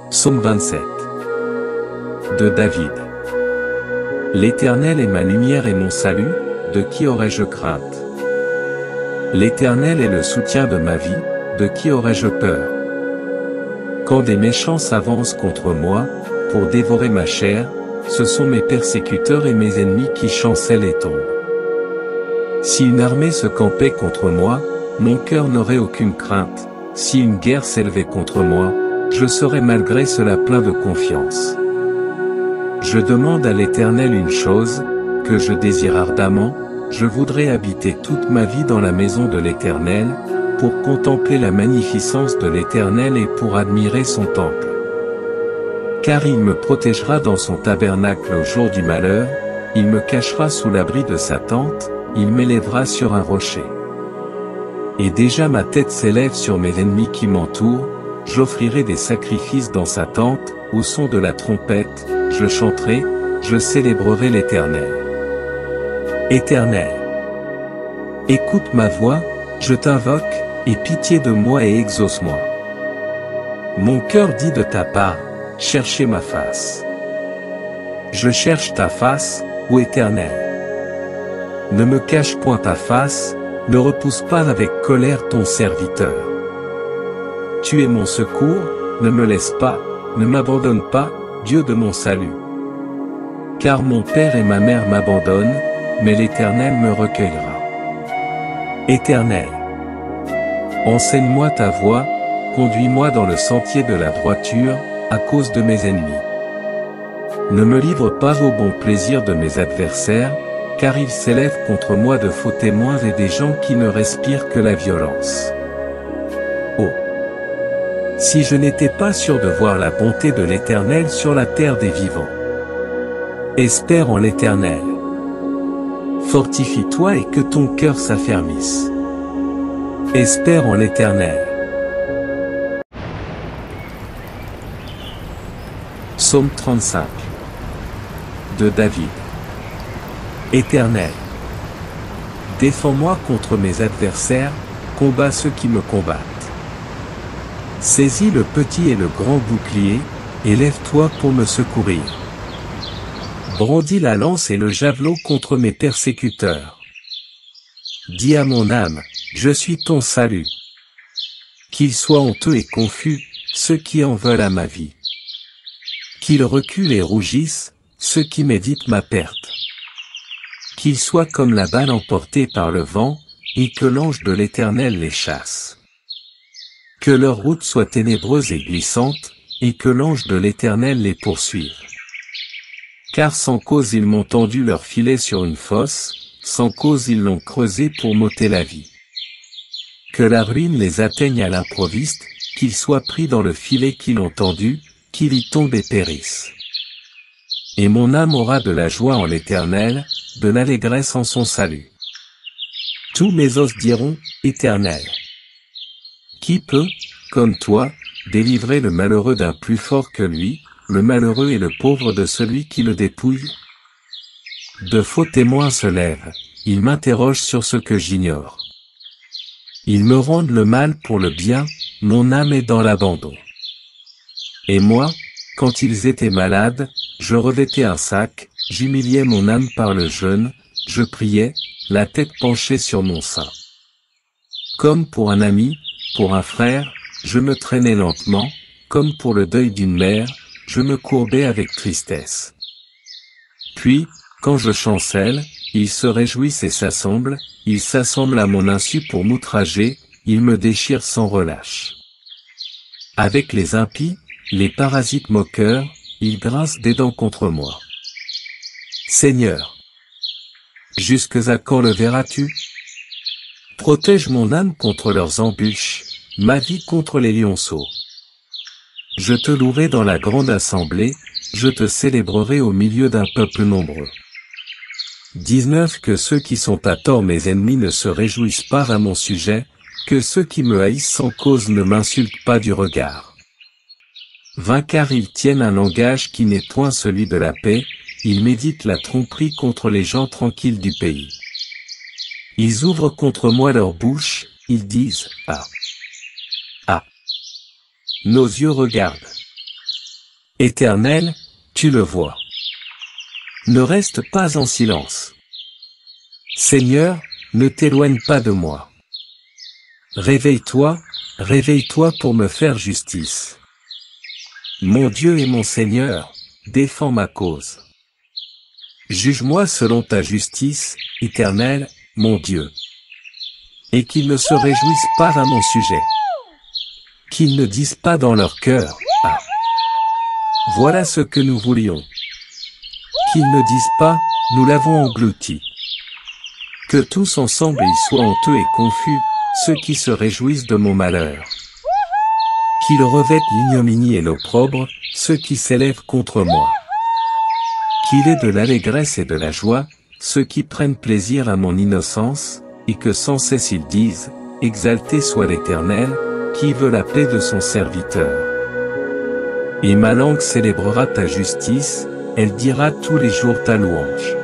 Psaume 27. De David. L'Éternel est ma lumière et mon salut, de qui aurais-je crainte? L'Éternel est le soutien de ma vie, de qui aurais-je peur? Quand des méchants s'avancent contre moi, pour dévorer ma chair, ce sont mes persécuteurs et mes ennemis qui chancellent et tombent. Si une armée se campait contre moi, mon cœur n'aurait aucune crainte. Si une guerre s'élevait contre moi, je serais malgré cela plein de confiance. Je demande à l'Éternel une chose, que je désire ardemment, je voudrais habiter toute ma vie dans la maison de l'Éternel, pour contempler la magnificence de l'Éternel et pour admirer son temple. Car il me protégera dans son tabernacle au jour du malheur, il me cachera sous l'abri de sa tente, il m'élèvera sur un rocher. Et déjà ma tête s'élève sur mes ennemis qui m'entourent, j'offrirai des sacrifices dans sa tente, au son de la trompette, je chanterai, je célébrerai l'Éternel. Éternel, écoute ma voix, je t'invoque, aie pitié de moi et exauce-moi. Mon cœur dit de ta part, cherchez ma face. Je cherche ta face, ô Éternel. Ne me cache point ta face, ne repousse pas avec colère ton serviteur. Tu es mon secours, ne me laisse pas, ne m'abandonne pas, Dieu de mon salut. Car mon père et ma mère m'abandonnent, mais l'Éternel me recueillera. Éternel, enseigne-moi ta voie, conduis-moi dans le sentier de la droiture, à cause de mes ennemis. Ne me livre pas au bon plaisir de mes adversaires, car ils s'élèvent contre moi de faux témoins et des gens qui ne respirent que la violence. Oh! Si je n'étais pas sûr de voir la bonté de l'Éternel sur la terre des vivants. Espère en l'Éternel. Fortifie-toi et que ton cœur s'affermisse. Espère en l'Éternel. Psaume 35. De David. Éternel, défends-moi contre mes adversaires, combats ceux qui me combattent. Saisis le petit et le grand bouclier, et lève-toi pour me secourir. Brandis la lance et le javelot contre mes persécuteurs. Dis à mon âme, je suis ton salut. Qu'ils soient honteux et confus, ceux qui en veulent à ma vie. Qu'ils reculent et rougissent, ceux qui méditent ma perte. Qu'ils soient comme la balle emportée par le vent, et que l'ange de l'Éternel les chasse. Que leur route soit ténébreuse et glissante, et que l'ange de l'Éternel les poursuive. Car sans cause ils m'ont tendu leur filet sur une fosse, sans cause ils l'ont creusé pour m'ôter la vie. Que la ruine les atteigne à l'improviste, qu'ils soient pris dans le filet qu'ils ont tendu, qu'ils y tombent et périssent. Et mon âme aura de la joie en l'Éternel, de l'allégresse en son salut. Tous mes os diront, Éternel. Qui peut, comme toi, délivrer le malheureux d'un plus fort que lui, le malheureux et le pauvre de celui qui le dépouille? De faux témoins se lèvent, ils m'interrogent sur ce que j'ignore. Ils me rendent le mal pour le bien, mon âme est dans l'abandon. Et moi, quand ils étaient malades, je revêtais un sac, j'humiliais mon âme par le jeûne, je priais, la tête penchée sur mon sein. Comme pour un ami, pour un frère, je me traînais lentement, comme pour le deuil d'une mère, je me courbais avec tristesse. Puis, quand je chancelle, ils se réjouissent et s'assemblent, ils s'assemblent à mon insu pour m'outrager, ils me déchirent sans relâche. Avec les impies, les parasites moqueurs, ils grincent des dents contre moi. Seigneur, jusques à quand le verras-tu? Protège mon âme contre leurs embûches, ma vie contre les lionceaux. Je te louerai dans la grande assemblée, je te célébrerai au milieu d'un peuple nombreux. 19 Que ceux qui sont à tort mes ennemis ne se réjouissent pas à mon sujet, que ceux qui me haïssent sans cause ne m'insultent pas du regard. 20 Car ils tiennent un langage qui n'est point celui de la paix, ils méditent la tromperie contre les gens tranquilles du pays. Ils ouvrent contre moi leur bouche, ils disent, Ah! Ah! Nos yeux regardent. Éternel, tu le vois. Ne reste pas en silence. Seigneur, ne t'éloigne pas de moi. Réveille-toi, réveille-toi pour me faire justice. Mon Dieu et mon Seigneur, défends ma cause. Juge-moi selon ta justice, Éternel, mon Dieu. Et qu'ils ne se réjouissent pas à mon sujet. Qu'ils ne disent pas dans leur cœur, « Ah, voilà ce que nous voulions. » Qu'ils ne disent pas, « Nous l'avons englouti. » Que tous ensemble ils soient honteux et confus, ceux qui se réjouissent de mon malheur. Qu'ils revêtent l'ignominie et l'opprobre, ceux qui s'élèvent contre moi. Qu'il ait de l'allégresse et de la joie, ceux qui prennent plaisir à mon innocence, et que sans cesse ils disent, « Exalté soit l'Éternel, qui veut la paix de son serviteur. » Et ma langue célébrera ta justice, elle dira tous les jours ta louange.